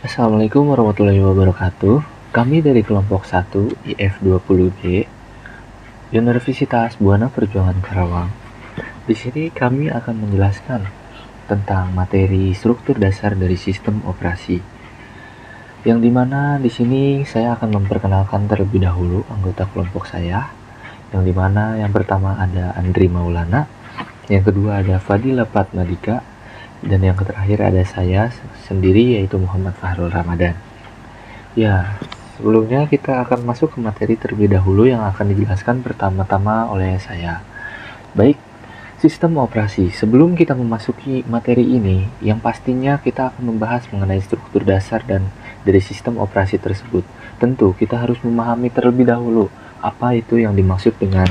Assalamualaikum warahmatullahi wabarakatuh. Kami dari kelompok 1 IF20G Universitas Buana Perjuangan Karawang. Di sini kami akan menjelaskan tentang materi struktur dasar dari sistem operasi. Yang dimana di sini saya akan memperkenalkan terlebih dahulu anggota kelompok saya. Yang dimana yang pertama ada Andri Maulana, yang kedua ada Fadila Fatmadika, dan yang terakhir ada saya sendiri yaitu Muhammad Fahrul Ramadan. Ya, sebelumnya kita akan masuk ke materi terlebih dahulu yang akan dijelaskan pertama-tama oleh saya. Baik, sistem operasi. Sebelum kita memasuki materi ini, yang pastinya kita akan membahas mengenai struktur dasar dan dari sistem operasi tersebut. Tentu kita harus memahami terlebih dahulu apa itu yang dimaksud dengan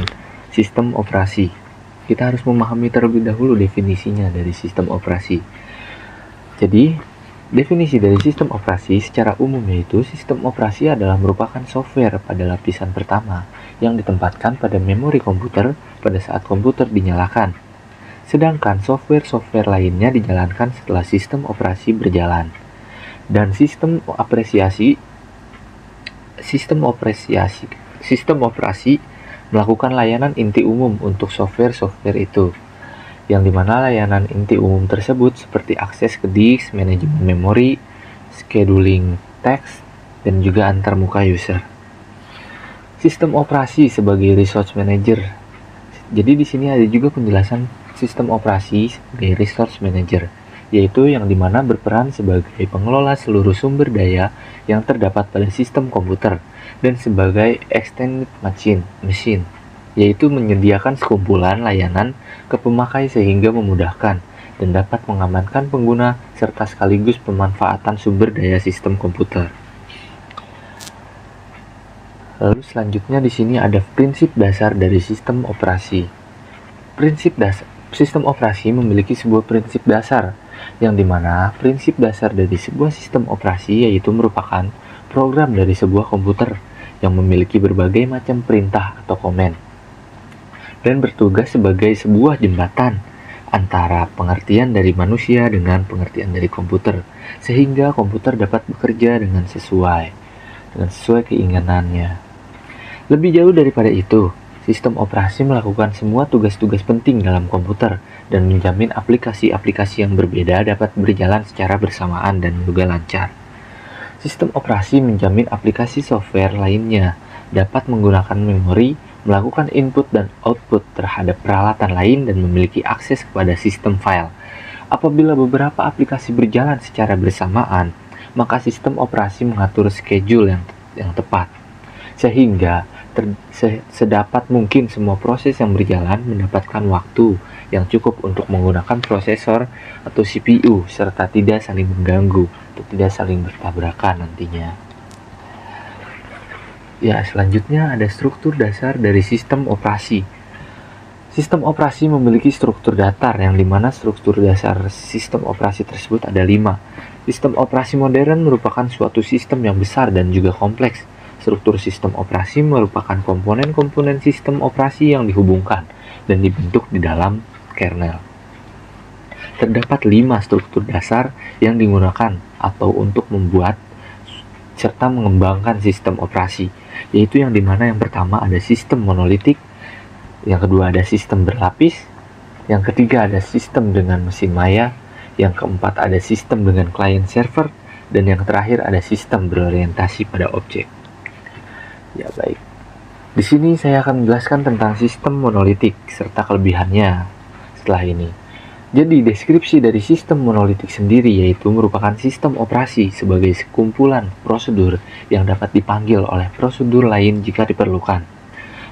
sistem operasi. Kita harus memahami terlebih dahulu definisinya dari sistem operasi. Jadi, definisi dari sistem operasi secara umum yaitu sistem operasi adalah merupakan software pada lapisan pertama yang ditempatkan pada memori komputer pada saat komputer dinyalakan. Sedangkan software-software lainnya dijalankan setelah sistem operasi berjalan. Dan sistem operasi melakukan layanan inti umum untuk software-software itu, yang dimana layanan inti umum tersebut seperti akses ke disk, manajemen memori, scheduling teks, dan juga antarmuka user. Sistem operasi sebagai resource manager. Jadi di sini ada juga penjelasan sistem operasi sebagai resource manager, yaitu yang dimana berperan sebagai pengelola seluruh sumber daya yang terdapat pada sistem komputer dan sebagai extended machine, yaitu menyediakan sekumpulan layanan ke pemakai sehingga memudahkan dan dapat mengamankan pengguna serta sekaligus pemanfaatan sumber daya sistem komputer. Lalu selanjutnya di sini ada prinsip dasar dari sistem operasi. Sistem operasi memiliki sebuah prinsip dasar, yang dimana prinsip dasar dari sebuah sistem operasi yaitu merupakan program dari sebuah komputer yang memiliki berbagai macam perintah atau komen dan bertugas sebagai sebuah jembatan antara pengertian dari manusia dengan pengertian dari komputer, sehingga komputer dapat bekerja dengan sesuai keinginannya. Lebih jauh daripada itu, sistem operasi melakukan semua tugas-tugas penting dalam komputer dan menjamin aplikasi-aplikasi yang berbeda dapat berjalan secara bersamaan dan juga lancar. Sistem operasi menjamin aplikasi software lainnya dapat menggunakan memori, melakukan input dan output terhadap peralatan lain dan memiliki akses kepada sistem file. Apabila beberapa aplikasi berjalan secara bersamaan, maka sistem operasi mengatur schedule yang tepat, sehingga sedapat mungkin semua proses yang berjalan mendapatkan waktu yang cukup untuk menggunakan prosesor atau CPU serta tidak saling mengganggu atau tidak saling bertabrakan nantinya. Ya, selanjutnya ada struktur dasar dari sistem operasi. Sistem operasi memiliki struktur datar yang dimana struktur dasar sistem operasi tersebut ada 5. Sistem operasi modern merupakan suatu sistem yang besar dan juga kompleks. Struktur sistem operasi merupakan komponen-komponen sistem operasi yang dihubungkan dan dibentuk di dalam kernel. Terdapat 5 struktur dasar yang digunakan atau untuk membuat serta mengembangkan sistem operasi, yaitu yang dimana yang pertama ada sistem monolitik, yang kedua ada sistem berlapis, yang ketiga ada sistem dengan mesin maya, yang keempat ada sistem dengan client server, dan yang terakhir ada sistem berorientasi pada objek. Ya baik, di sini saya akan menjelaskan tentang sistem monolitik serta kelebihannya setelah ini. Jadi deskripsi dari sistem monolitik sendiri yaitu merupakan sistem operasi sebagai sekumpulan prosedur yang dapat dipanggil oleh prosedur lain jika diperlukan.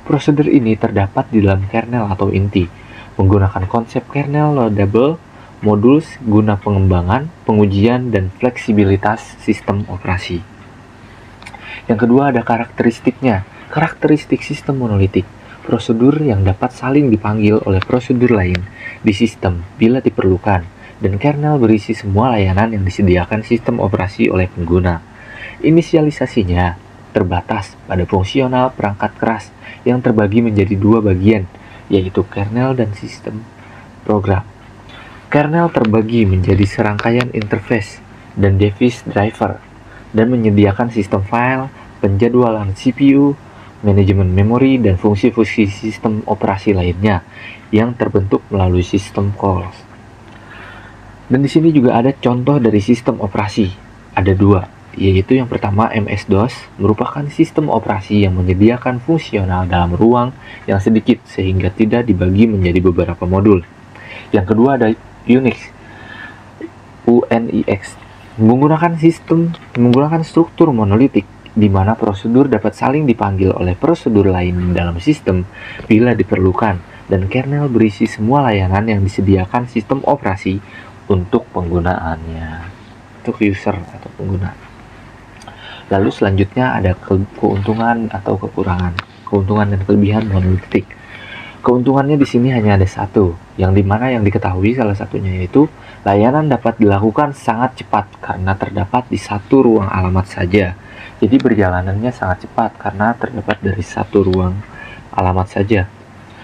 Prosedur ini terdapat di dalam kernel atau inti, menggunakan konsep kernel loadable modules guna pengembangan, pengujian, dan fleksibilitas sistem operasi. Yang kedua ada karakteristiknya. Karakteristik sistem monolitik, prosedur yang dapat saling dipanggil oleh prosedur lain di sistem bila diperlukan, dan kernel berisi semua layanan yang disediakan sistem operasi oleh pengguna. Inisialisasinya terbatas pada fungsional perangkat keras yang terbagi menjadi 2 bagian, yaitu kernel dan sistem program. Kernel terbagi menjadi serangkaian interface dan device driver dan menyediakan sistem file, penjadwalan CPU, manajemen memori, dan fungsi-fungsi sistem operasi lainnya yang terbentuk melalui sistem calls. Dan di sini juga ada contoh dari sistem operasi. Ada dua, yaitu yang pertama MS-DOS merupakan sistem operasi yang menyediakan fungsional dalam ruang yang sedikit sehingga tidak dibagi menjadi beberapa modul. Yang kedua ada UNIX menggunakan struktur monolitik di mana prosedur dapat saling dipanggil oleh prosedur lain dalam sistem bila diperlukan, dan kernel berisi semua layanan yang disediakan sistem operasi untuk penggunaannya, untuk user atau pengguna. Lalu selanjutnya ada keuntungan atau kekurangan, keuntungan dan kelebihan monolitik. Keuntungannya di sini hanya ada satu, yang dimana yang diketahui salah satunya yaitu layanan dapat dilakukan sangat cepat karena terdapat di satu ruang alamat saja. Jadi perjalanannya sangat cepat karena terdapat dari satu ruang alamat saja.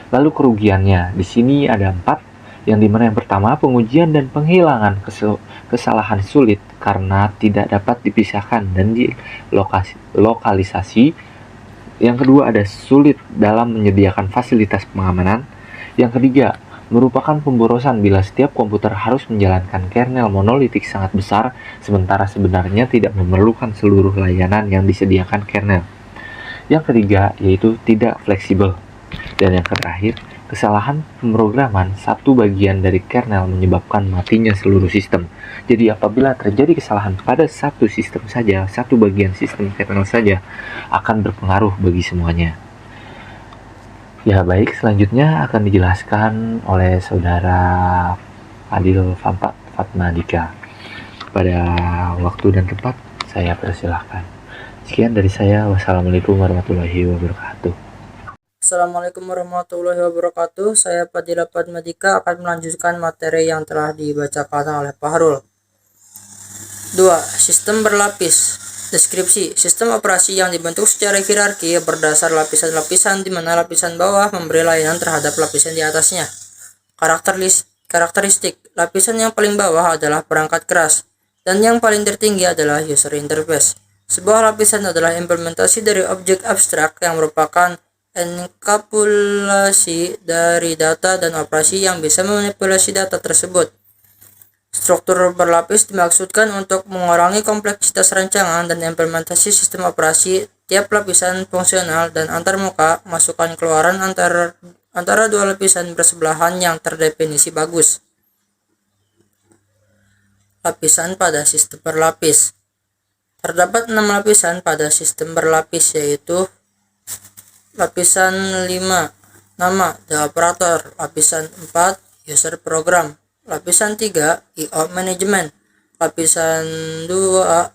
Lalu kerugiannya di sini ada 4, yang dimana yang pertama pengujian dan penghilangan kesalahan sulit karena tidak dapat dipisahkan dan lokalisasi. Yang kedua ada sulit dalam menyediakan fasilitas pengamanan. Yang ketiga merupakan pemborosan bila setiap komputer harus menjalankan kernel monolitik sangat besar sementara sebenarnya tidak memerlukan seluruh layanan yang disediakan kernel. Yang ketiga yaitu tidak fleksibel. Dan yang terakhir, kesalahan pemrograman satu bagian dari kernel menyebabkan matinya seluruh sistem. Jadi apabila terjadi kesalahan pada satu sistem saja, satu bagian sistem kernel saja, akan berpengaruh bagi semuanya. Ya baik, selanjutnya akan dijelaskan oleh saudara Fadil Fatmadika. Pada waktu dan tempat, saya persilahkan. Sekian dari saya. Wassalamualaikum warahmatullahi wabarakatuh. Assalamualaikum warahmatullahi wabarakatuh. Saya Fadil Fatmadika akan melanjutkan materi yang telah dibacakan oleh Pak Harul. 2. Sistem berlapis. Deskripsi. Sistem operasi yang dibentuk secara hierarki berdasar lapisan-lapisan di mana lapisan bawah memberi layanan terhadap lapisan di atasnya. Karakteristik. Lapisan yang paling bawah adalah perangkat keras dan yang paling tertinggi adalah user interface. Sebuah lapisan adalah implementasi dari objek abstrak yang merupakan enkapsulasi dari data dan operasi yang bisa memanipulasi data tersebut. Struktur berlapis dimaksudkan untuk mengurangi kompleksitas rancangan dan implementasi sistem operasi. Tiap lapisan fungsional dan antarmuka masukan keluaran antara dua lapisan bersebelahan yang terdefinisi bagus. Lapisan pada sistem berlapis. Terdapat 6 lapisan pada sistem berlapis, yaitu lapisan 5, nama, the operator. Lapisan 4, user program. Lapisan 3, I/O management. Lapisan 2,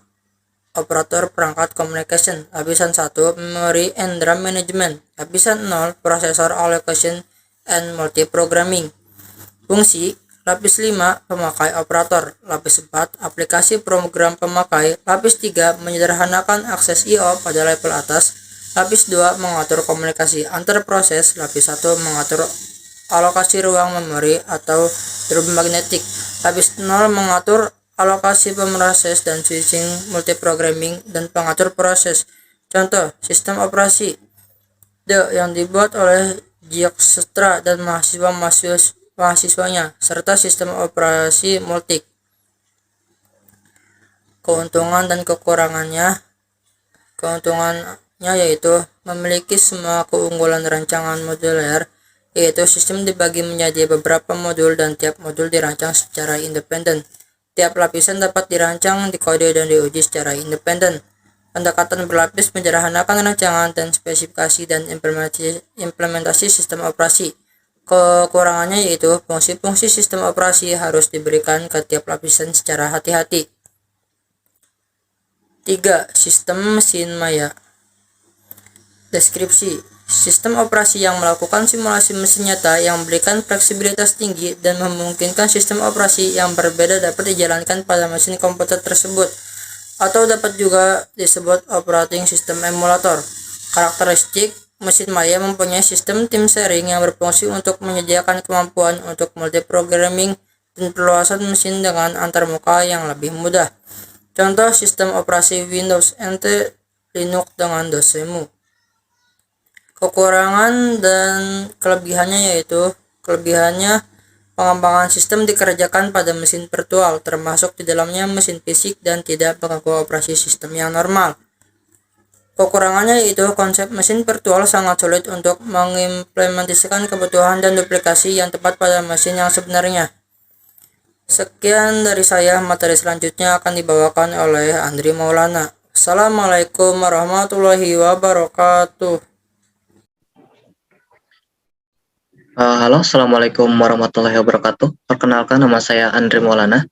operator perangkat communication. Lapisan 1, memory and RAM management. Lapisan 0, processor allocation and multiprogramming. Fungsi. Lapis 5, pemakai operator. Lapis 4, aplikasi program pemakai. Lapis 3, menyederhanakan akses I/O pada level atas. Lapis 2, mengatur komunikasi antar proses. Lapis 1, mengatur alokasi ruang memori atau drum magnetik. Lapis 0, mengatur alokasi pemroses dan switching multiprogramming dan pengatur proses. Contoh, sistem operasi yang dibuat oleh Dijkstra dan mahasiswanya, serta sistem operasi Multic. Keuntungan dan kekurangannya. Keuntungannya yaitu memiliki semua keunggulan rancangan modular, yaitu sistem dibagi menjadi beberapa modul dan tiap modul dirancang secara independen. Tiap lapisan dapat dirancang, dikode, dan diuji secara independen. Pendekatan berlapis menyederhanakan rancangan dan spesifikasi dan implementasi sistem operasi. Kekurangannya yaitu fungsi-fungsi sistem operasi harus diberikan ke tiap lapisan secara hati-hati. 3. Sistem mesin maya. Deskripsi. Sistem operasi yang melakukan simulasi mesin nyata yang memberikan fleksibilitas tinggi dan memungkinkan sistem operasi yang berbeda dapat dijalankan pada mesin komputer tersebut, atau dapat juga disebut operating system emulator. Karakteristik. Mesin maya mempunyai sistem tim sharing yang berfungsi untuk menyediakan kemampuan untuk multiprogramming dan perluasan mesin dengan antarmuka yang lebih mudah. Contoh sistem operasi Windows NT Linux dengan Dosemu. Kekurangan dan kelebihannya yaitu kelebihannya pengembangan sistem dikerjakan pada mesin virtual, termasuk di dalamnya mesin fisik dan tidak mengganggu operasi sistem yang normal. Kekurangannya yaitu konsep mesin virtual sangat sulit untuk mengimplementasikan kebutuhan dan duplikasi yang tepat pada mesin yang sebenarnya. Sekian dari saya, materi selanjutnya akan dibawakan oleh Andri Maulana. Assalamualaikum warahmatullahi wabarakatuh. Halo, Assalamualaikum warahmatullahi wabarakatuh. Perkenalkan, nama saya Andri Maulana.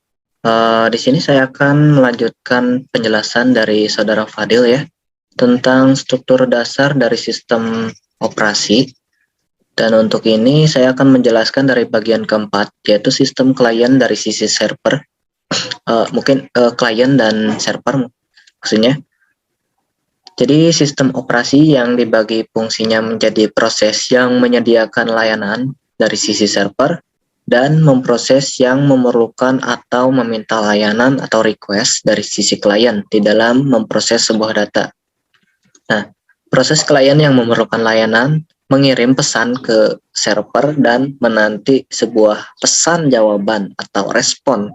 Di sini saya akan melanjutkan penjelasan dari Saudara Fadil ya, tentang struktur dasar dari sistem operasi. Dan untuk ini saya akan menjelaskan dari bagian keempat, yaitu sistem klien dari sisi server. Klien dan server maksudnya. Jadi sistem operasi yang dibagi fungsinya menjadi proses yang menyediakan layanan dari sisi server dan memproses yang memerlukan atau meminta layanan atau request dari sisi klien di dalam memproses sebuah data. Nah, proses klien yang memerlukan layanan mengirim pesan ke server dan menanti sebuah pesan jawaban atau respon.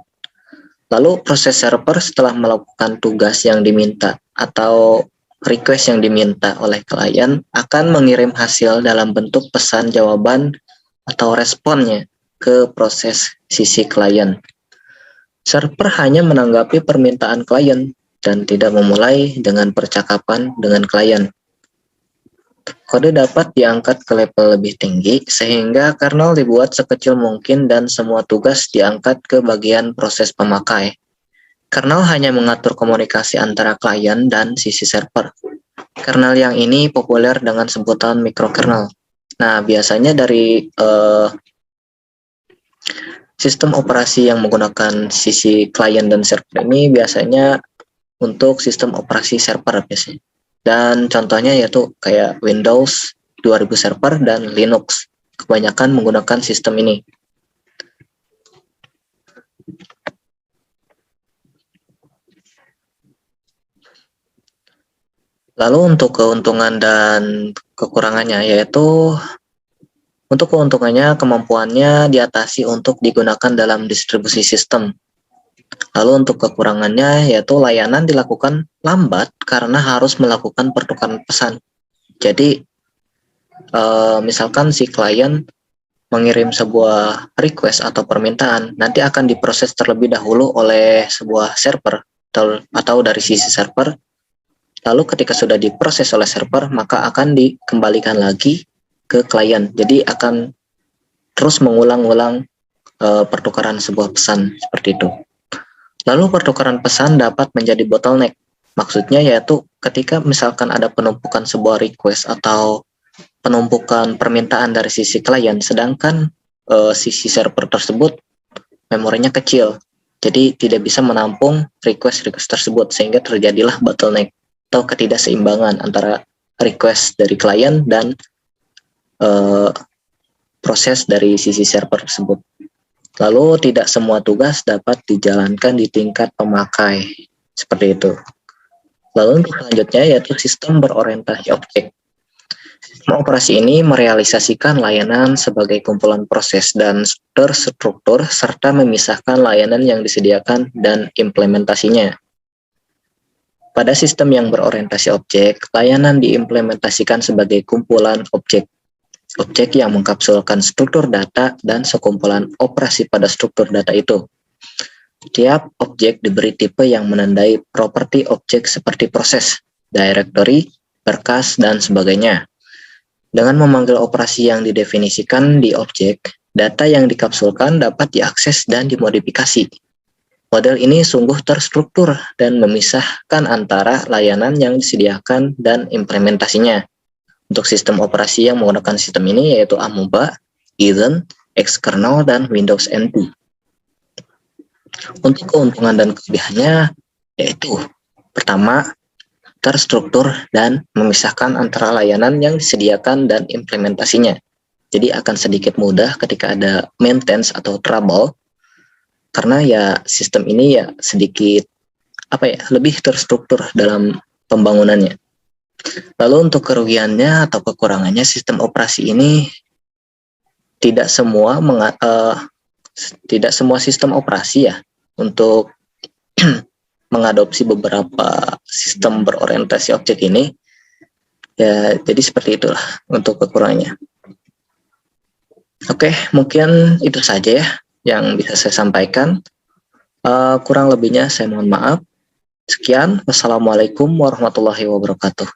Lalu proses server setelah melakukan tugas yang diminta atau request yang diminta oleh klien akan mengirim hasil dalam bentuk pesan jawaban atau responnya ke proses sisi klien. Server hanya menanggapi permintaan klien dan tidak memulai dengan percakapan dengan klien. Kode dapat diangkat ke level lebih tinggi sehingga kernel dibuat sekecil mungkin dan semua tugas diangkat ke bagian proses pemakai. Kernel hanya mengatur komunikasi antara klien dan sisi server. Kernel yang ini populer dengan sebutan mikrokernel. Nah, biasanya dari sistem operasi yang menggunakan sisi klien dan server ini biasanya untuk sistem operasi server biasanya. Dan contohnya yaitu kayak Windows 2000 server dan Linux. Kebanyakan menggunakan sistem ini. Lalu untuk keuntungan dan kekurangannya, yaitu untuk keuntungannya kemampuannya diatasi untuk digunakan dalam distribusi sistem. Lalu untuk kekurangannya yaitu layanan dilakukan lambat karena harus melakukan pertukaran pesan. Jadi misalkan si klien mengirim sebuah request atau permintaan, nanti akan diproses terlebih dahulu oleh sebuah server atau dari sisi server. Lalu ketika sudah diproses oleh server, maka akan dikembalikan lagi ke klien. Jadi akan terus mengulang-ulang pertukaran sebuah pesan seperti itu. Lalu pertukaran pesan dapat menjadi bottleneck. Maksudnya yaitu ketika misalkan ada penumpukan sebuah request atau penumpukan permintaan dari sisi klien, sedangkan sisi server tersebut memorinya kecil. Jadi tidak bisa menampung request-request tersebut sehingga terjadilah bottleneck atau ketidakseimbangan antara request dari klien dan proses dari sisi server tersebut. Lalu tidak semua tugas dapat dijalankan di tingkat pemakai, seperti itu. Lalu untuk selanjutnya yaitu sistem berorientasi objek. Sistem operasi ini merealisasikan layanan sebagai kumpulan proses dan terstruktur serta memisahkan layanan yang disediakan dan implementasinya. Pada sistem yang berorientasi objek, layanan diimplementasikan sebagai kumpulan objek. Objek yang mengkapsulkan struktur data dan sekumpulan operasi pada struktur data itu. Tiap objek diberi tipe yang menandai properti objek seperti proses, directory, berkas, dan sebagainya. Dengan memanggil operasi yang didefinisikan di objek, data yang dikapsulkan dapat diakses dan dimodifikasi. Model ini sungguh terstruktur dan memisahkan antara layanan yang disediakan dan implementasinya. Untuk sistem operasi yang menggunakan sistem ini yaitu Amoeba, Eden, Xkernel, dan Windows NT. Untuk keuntungan dan kelebihannya yaitu pertama, terstruktur dan memisahkan antara layanan yang disediakan dan implementasinya. Jadi akan sedikit mudah ketika ada maintenance atau trouble, karena ya sistem ini ya sedikit lebih terstruktur dalam pembangunannya. Lalu untuk kerugiannya atau kekurangannya, sistem operasi ini tidak semua sistem operasi ya untuk mengadopsi beberapa sistem berorientasi objek ini. Ya, jadi seperti itulah untuk kekurangannya. Oke, mungkin itu saja ya yang bisa saya sampaikan. Kurang lebihnya saya mohon maaf. Sekian, wassalamualaikum warahmatullahi wabarakatuh.